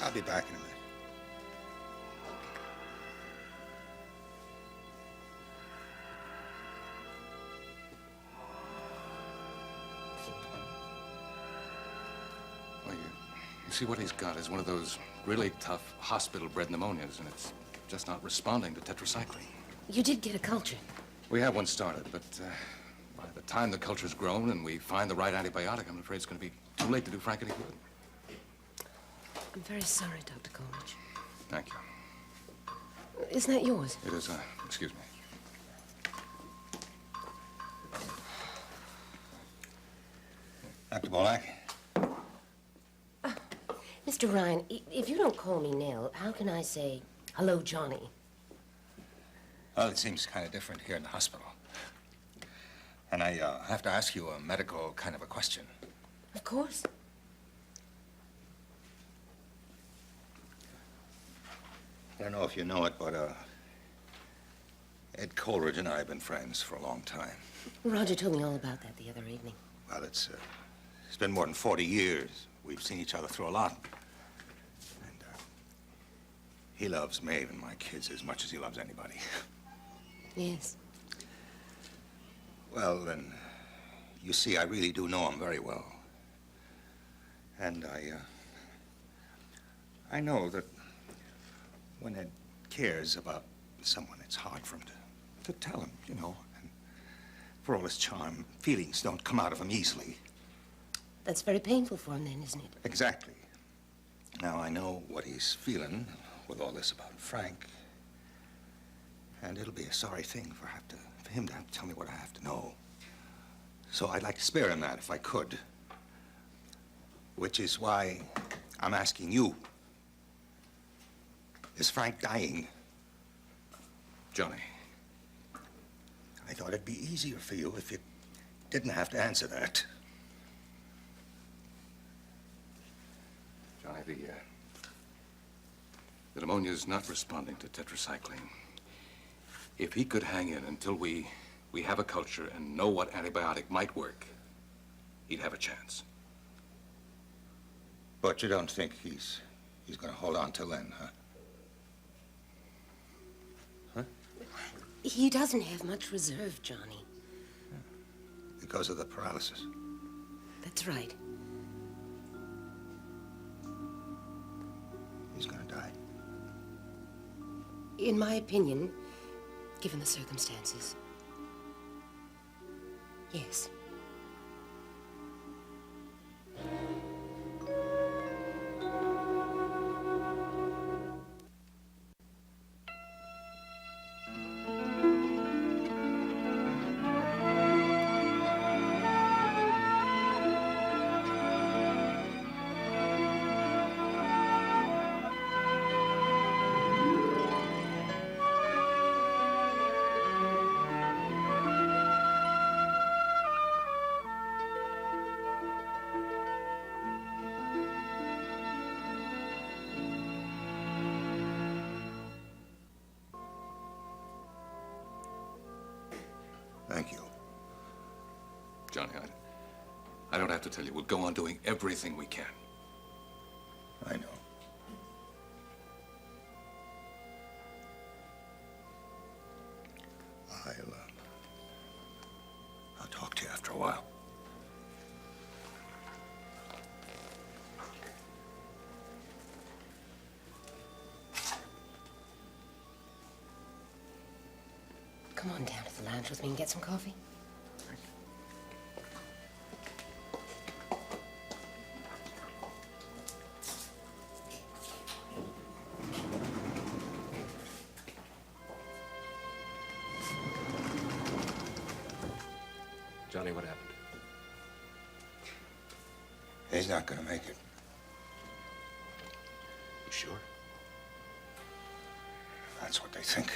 I'll be back in a minute. Well, you see what he's got is one of those really tough hospital-bred pneumonias, and it's just not responding to tetracycline. You did get a culture. We have one started, but by the time the culture's grown and we find the right antibiotic, I'm afraid it's going to be too late to do Frank any good. I'm very sorry, Dr. Coleridge. Thank you. Isn't that yours? It is, excuse me. Dr. Bolak? Mr. Ryan, if you don't call me Nell, how can I say, hello, Johnny? Well, it seems kind of different here in the hospital. And I have to ask you a medical kind of a question. Of course. I don't know if you know it, but Ed Coleridge and I have been friends for a long time. Roger told me all about that the other evening. Well, it's been more than 40 years. We've seen each other through a lot. And he loves Maeve and my kids as much as he loves anybody. Yes. Well, then, you see, I really do know him very well. And I know that when Ed cares about someone, it's hard for him to tell him, you know. And for all his charm, feelings don't come out of him easily. That's very painful for him then, isn't it? Exactly. Now, I know what he's feeling with all this about Frank. And it'll be a sorry thing for him to have to tell me what I have to know. So I'd like to spare him that if I could. Which is why I'm asking you. Is Frank dying? Johnny. I thought it'd be easier for you if you didn't have to answer that. Johnny, the pneumonia's not responding to tetracycline. If he could hang in until we have a culture and know what antibiotic might work, he'd have a chance. But you don't think he's going to hold on till then, huh? Huh? He doesn't have much reserve, Johnny. Because of the paralysis. That's right. He's going to die. In my opinion, given the circumstances, yes. Thank you. Johnny, I don't have to tell you. We'll go on doing everything we can. I know. I'll talk to you after a while. Come on down to the lounge with me and get some coffee. Johnny, what happened? He's not going to make it. You sure? That's what they think.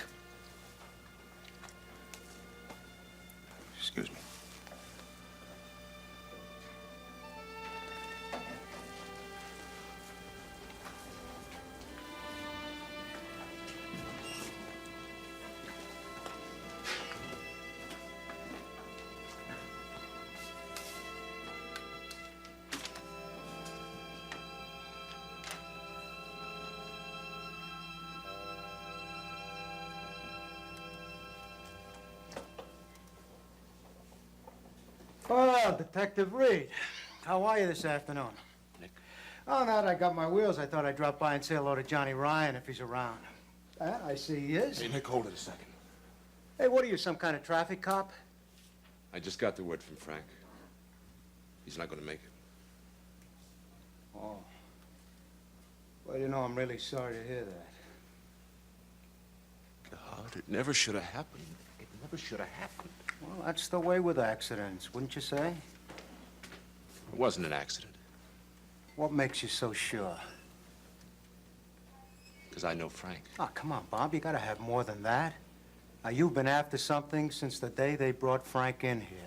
Excuse me. Oh, Detective Reed. How are you this afternoon? Nick. Oh, now that I got my wheels, I thought I'd drop by and say hello to Johnny Ryan if he's around. I see he is. Hey, Nick, hold it a second. Hey, what are you, some kind of traffic cop? I just got the word from Frank. He's not going to make it. Oh. Well, you know, I'm really sorry to hear that. God, it never should have happened. It never should have happened. Well, that's the way with accidents, wouldn't you say? It wasn't an accident. What makes you so sure? Because I know Frank. Oh, come on, Bob. You gotta have more than that. Now, you've been after something since the day they brought Frank in here.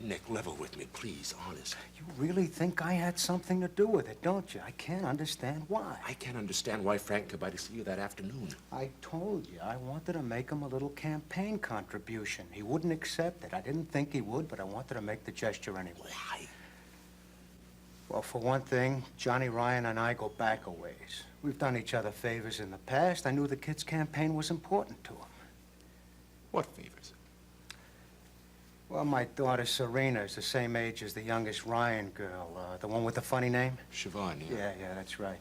Nick, level with me, please, honest. You really think I had something to do with it, don't you? I can't understand why. I can't understand why Frank came by to see you that afternoon. I told you, I wanted to make him a little campaign contribution. He wouldn't accept it. I didn't think he would, but I wanted to make the gesture anyway. Why? Well, for one thing, Johnny Ryan and I go back a ways. We've done each other favors in the past. I knew the kid's campaign was important to him. What favors? Well, my daughter Serena is the same age as the youngest Ryan girl, the one with the funny name. Siobhan, yeah. Yeah, that's right.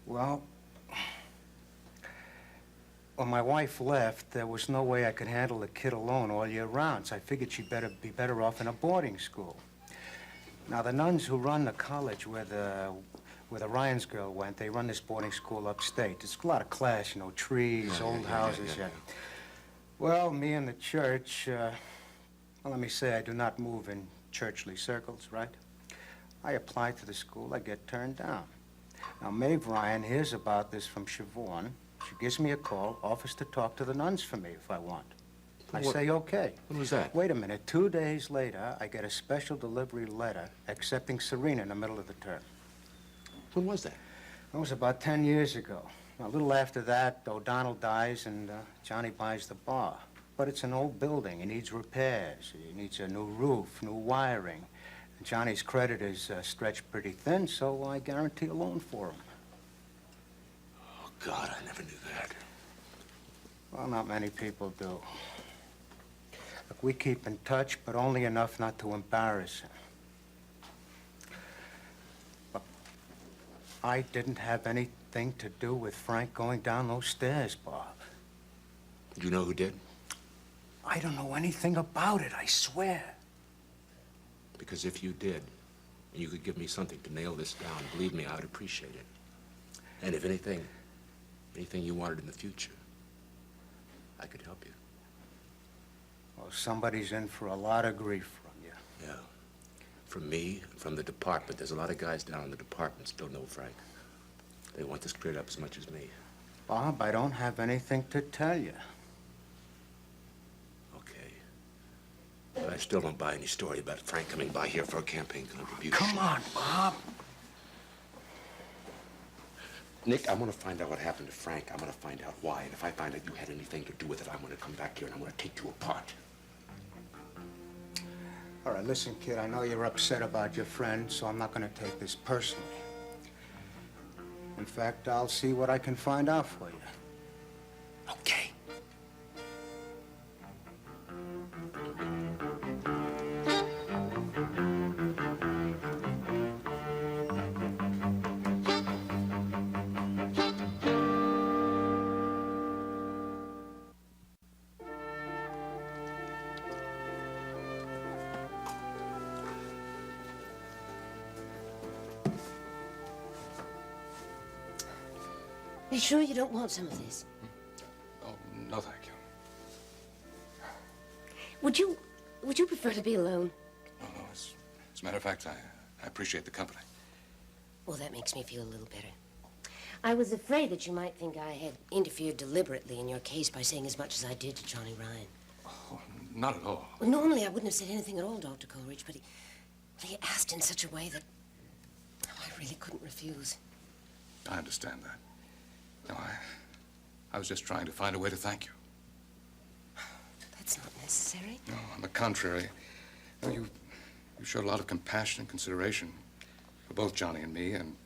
Well, when my wife left, there was no way I could handle the kid alone all year round, so I figured she'd be better off in a boarding school. Now, the nuns who run the college where the Ryan's girl went, they run this boarding school upstate. There's a lot of class, you know, trees, old houses. yeah. Well, me and the church, well, let me say I do not move in churchly circles, right? I apply to the school, I get turned down. Now, Maeve Ryan hears about this from Siobhan. She gives me a call, offers to talk to the nuns for me if I want. I say okay. When was that? Wait a minute. 2 days later, I get a special delivery letter accepting Serena in the middle of the term. When was that? That was about 10 years ago. A little after that, O'Donnell dies and Johnny buys the bar. But it's an old building. It needs repairs. It needs a new roof, new wiring. And Johnny's credit is stretched pretty thin, so I guarantee a loan for him. Oh, God, I never knew that. Well, not many people do. Look, we keep in touch, but only enough not to embarrass him. But I didn't have anything to do with Frank going down those stairs, Bob. You know who did? I don't know anything about it, I swear. Because if you did, and you could give me something to nail this down, believe me, I would appreciate it. And if anything you wanted in the future, I could help you. Well, somebody's in for a lot of grief from you. Yeah. From me, from the department. There's a lot of guys down in the department still know Frank. They want this cleared up as much as me. Bob, I don't have anything to tell you. Okay. But I still don't buy any story about Frank coming by here for a campaign contribution. Come on, Bob. Nick, I want to find out what happened to Frank. I want to find out why. And if I find out you had anything to do with it, I'm going to come back here and I'm going to take you apart. All right, listen, kid, I know you're upset about your friend, so I'm not going to take this personally. In fact, I'll see what I can find out for you. Okay. Be sure you don't want some of this. Oh, no, thank you. Would you prefer to be alone? No, as a matter of fact, I appreciate the company. Well, that makes me feel a little better. I was afraid that you might think I had interfered deliberately in your case by saying as much as I did to Johnny Ryan. Oh, not at all. Well, normally I wouldn't have said anything at all, Dr. Coleridge, but he asked in such a way that I really couldn't refuse. I understand that. No, I was just trying to find a way to thank you. That's not necessary. No, on the contrary. No, you showed a lot of compassion and consideration for both Johnny and me, and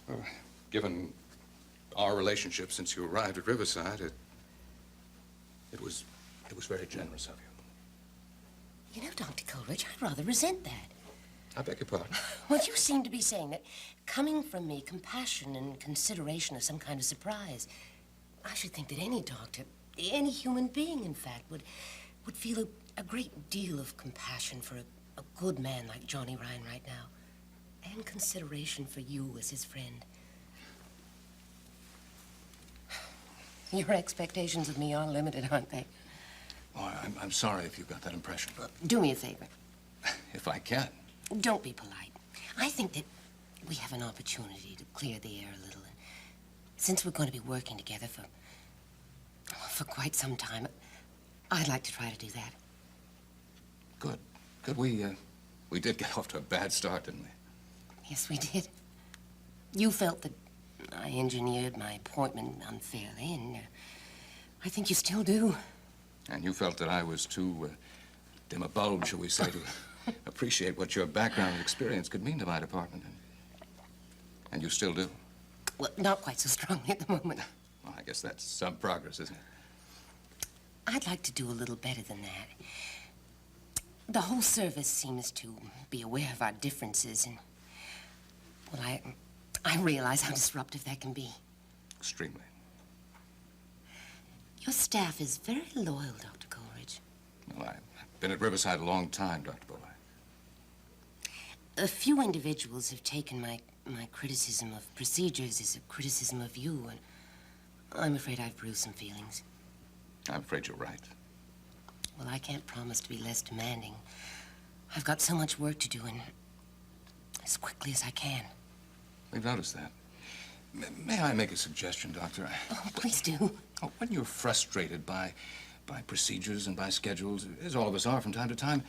well, given our relationship since you arrived at Riverside, it was very generous of you. You know, Dr. Coleridge, I'd rather resent that. I beg your pardon. Well, you seem to be saying that coming from me, compassion and consideration are some kind of surprise. I should think that any doctor, any human being, in fact, would feel a great deal of compassion for a good man like Johnny Ryan right now, and consideration for you as his friend. Your expectations of me are limited, aren't they? Oh, I'm sorry if you got that impression, but Do me a favor. if I can. Don't be polite. I think that we have an opportunity to clear the air a little. And since we're going to be working together for quite some time, I'd like to try to do that. Good. Good. We did get off to a bad start, didn't we? Yes, we did. You felt that I engineered my appointment unfairly, and I think you still do. And you felt that I was too dim a bulb, shall we say, to appreciate what your background and experience could mean to my department. And you still do. Well, not quite so strongly at the moment. Well, I guess that's some progress, isn't it? I'd like to do a little better than that. The whole service seems to be aware of our differences, and, well, I realize how disruptive that can be. Extremely. Your staff is very loyal, Dr. Coleridge. Well, I've been at Riverside a long time, Dr. Bolak. A few individuals have taken my criticism of procedures as a criticism of you, and I'm afraid I've bruised some feelings. I'm afraid you're right. Well, I can't promise to be less demanding. I've got so much work to do, and as quickly as I can. We've noticed that. May I make a suggestion, Doctor? Oh, please do. Oh, when you're frustrated by procedures and by schedules, as all of us are from time to time,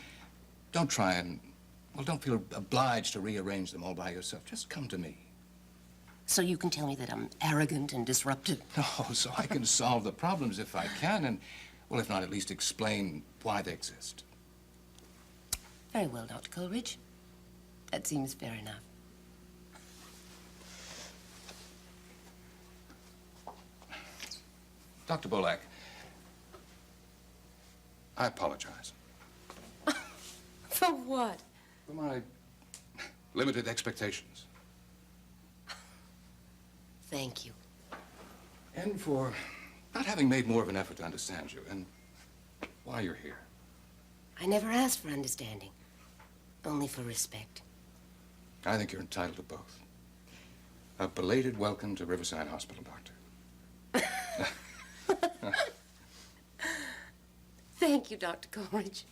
don't try and, well, don't feel obliged to rearrange them all by yourself. Just come to me. So you can tell me that I'm arrogant and disruptive. No, so I can solve the problems if I can, and, well, if not, at least explain why they exist. Very well, Dr. Coleridge. That seems fair enough. Dr. Bolak, I apologize For what? for my limited expectations. Thank you. And for not having made more of an effort to understand you, and why you're here. I never asked for understanding, only for respect. I think you're entitled to both. A belated welcome to Riverside Hospital, Doctor. Thank you, Dr. Coleridge.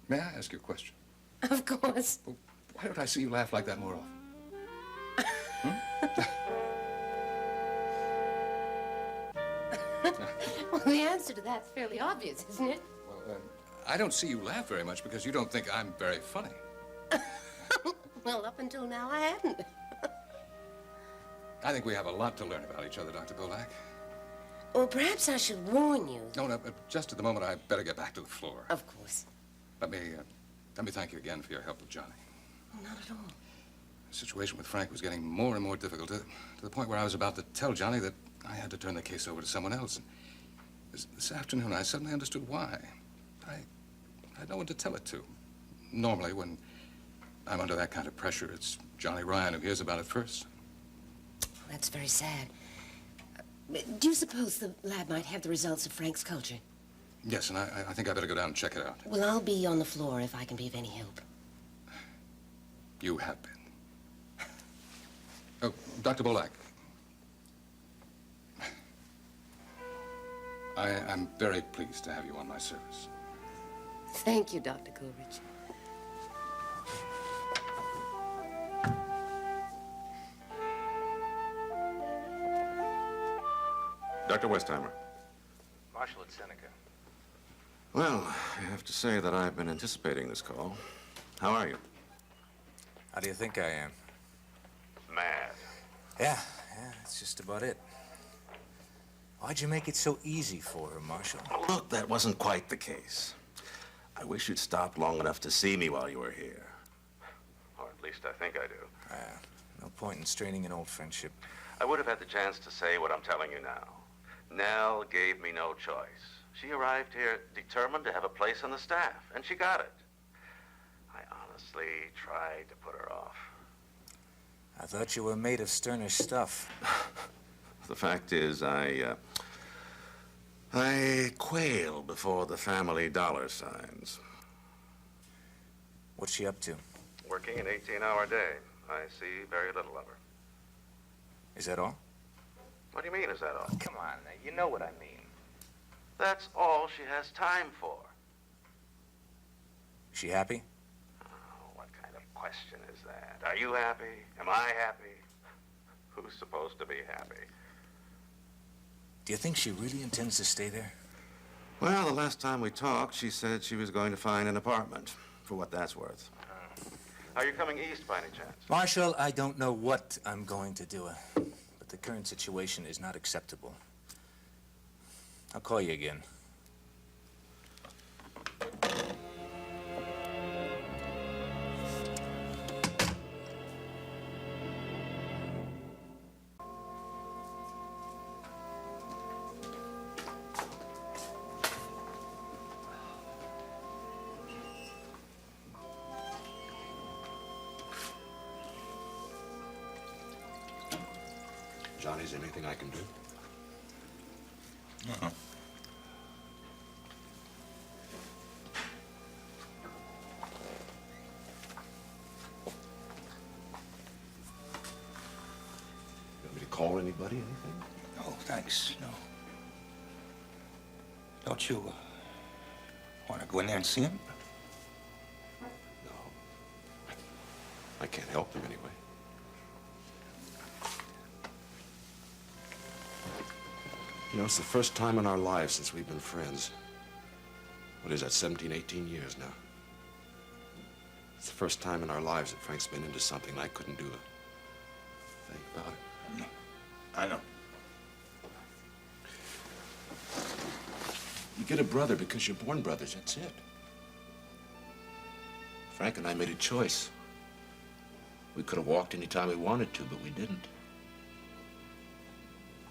May I ask you a question? Of course. Well, why don't I see you laugh like that more often? Well, the answer to that's fairly obvious, isn't it? Well, I don't see you laugh very much because you don't think I'm very funny. Well, up until now, I hadn't. I think we have a lot to learn about each other, Dr. Bolak. Well, perhaps I should warn you. No, just at the moment, I better get back to the floor. Of course. Let me thank you again for your help with Johnny. Oh, not at all. The situation with Frank was getting more and more difficult to the point where I was about to tell Johnny that I had to turn the case over to someone else. And this afternoon, I suddenly understood why. I had no one to tell it to. Normally, when I'm under that kind of pressure, it's Johnny Ryan who hears about it first. That's very sad. Do you suppose the lab might have the results of Frank's culture? Yes, and I think I better go down and check it out. Well, I'll be on the floor if I can be of any help. You have been. Oh, Dr. Bolak. I'm very pleased to have you on my service. Thank you, Dr. Coleridge. Dr. Westheimer. Marshal at Seneca. Well, I have to say that I've been anticipating this call. How are you? How do you think I am? Mad. Yeah, that's just about it. Why'd you make it so easy for her, Marshal? Look, that wasn't quite the case. I wish you'd stopped long enough to see me while you were here. Or at least I think I do. No point in straining an old friendship. I would have had the chance to say what I'm telling you now. Nell gave me no choice. She arrived here determined to have a place on the staff, and she got it. earnestly tried to put her off. I thought you were made of sterner stuff. The fact is, I quail before the family dollar signs. What's she up to? Working an 18-hour day. I see very little of her. Is that all? What do you mean, is that all? Come on, now, you know what I mean. That's all she has time for. She happy? Oh, what kind of question is that? Are you happy? Am I happy? Who's supposed to be happy? Do you think she really intends to stay there? Well, the last time we talked, she said she was going to find an apartment, for what that's worth. Are you coming east by any chance? Marshal, I don't know what I'm going to do, but the current situation is not acceptable. I'll call you again. Johnny, is there anything I can do? Uh-huh. You want me to call anybody, anything? No, thanks, no. Don't you want to go in there and see him? No. I can't help him anyway. You know, it's the first time in our lives since we've been friends. What is that, 17, 18 years now? It's the first time in our lives that Frank's been into something I couldn't do a thing about it. No. I know. You get a brother because you're born brothers, that's it. Frank and I made a choice. We could have walked any time we wanted to, but we didn't.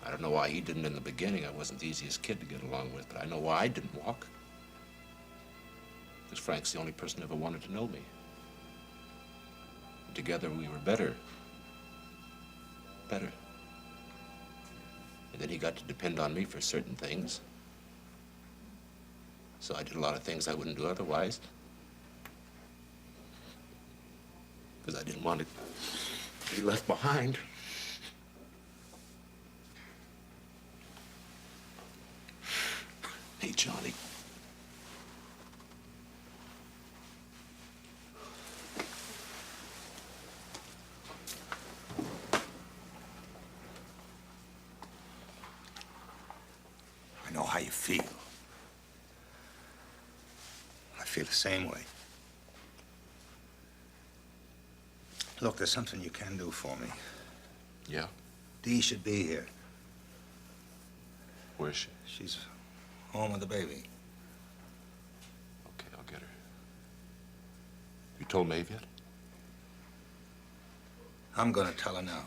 I don't know why he didn't in the beginning. I wasn't the easiest kid to get along with, but I know why I didn't walk. Because Frank's the only person who ever wanted to know me. And together we were better. Better. And then he got to depend on me for certain things. So I did a lot of things I wouldn't do otherwise. Because I didn't want to be left behind. Hey, Johnny. I know how you feel. I feel the same way. Look, there's something you can do for me. Yeah? Dee should be here. Where is she? She's home with the baby. Okay, I'll get her. You told Maeve yet? I'm gonna tell her now.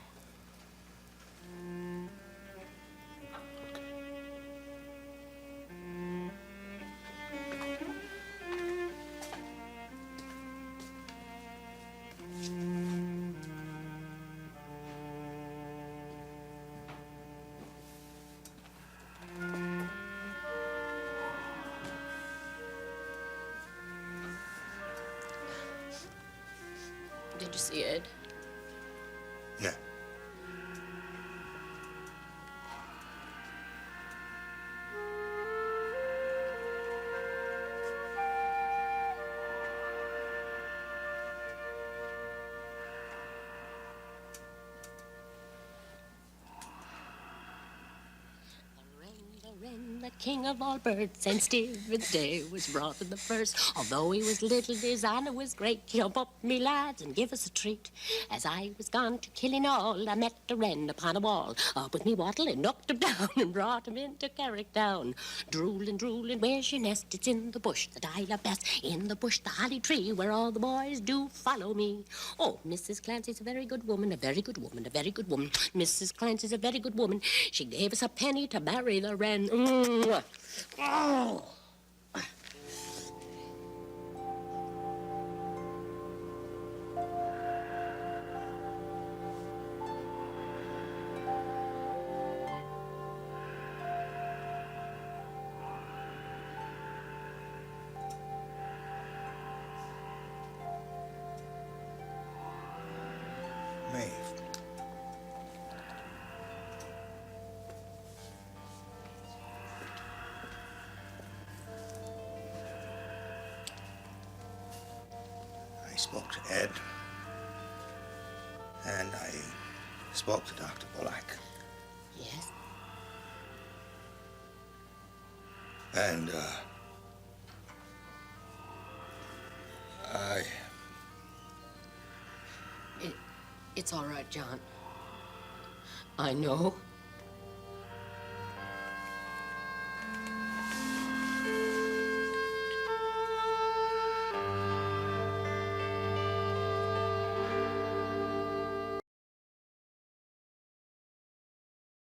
Did you see Ed? Yeah. The king of all birds, and Stephen's day was brought in the first. Although he was little, his honor was great. Jump up, me lads, and give us a treat. As I was gone to killing all, I met a wren upon a wall. Up with me wattle and knocked him down and brought him into Carrickdown. Drooling, drooling, where's your nest? It's in the bush that I love best. In the bush, the holly tree, where all the boys do follow me. Oh, Mrs. Clancy's a very good woman, a very good woman, a very good woman. Mrs. Clancy's a very good woman. She gave us a penny to marry the wren. Oh! Maeve. I spoke to Ed, and I spoke to Dr. Bullock. Yes? And, It's all right, John. I know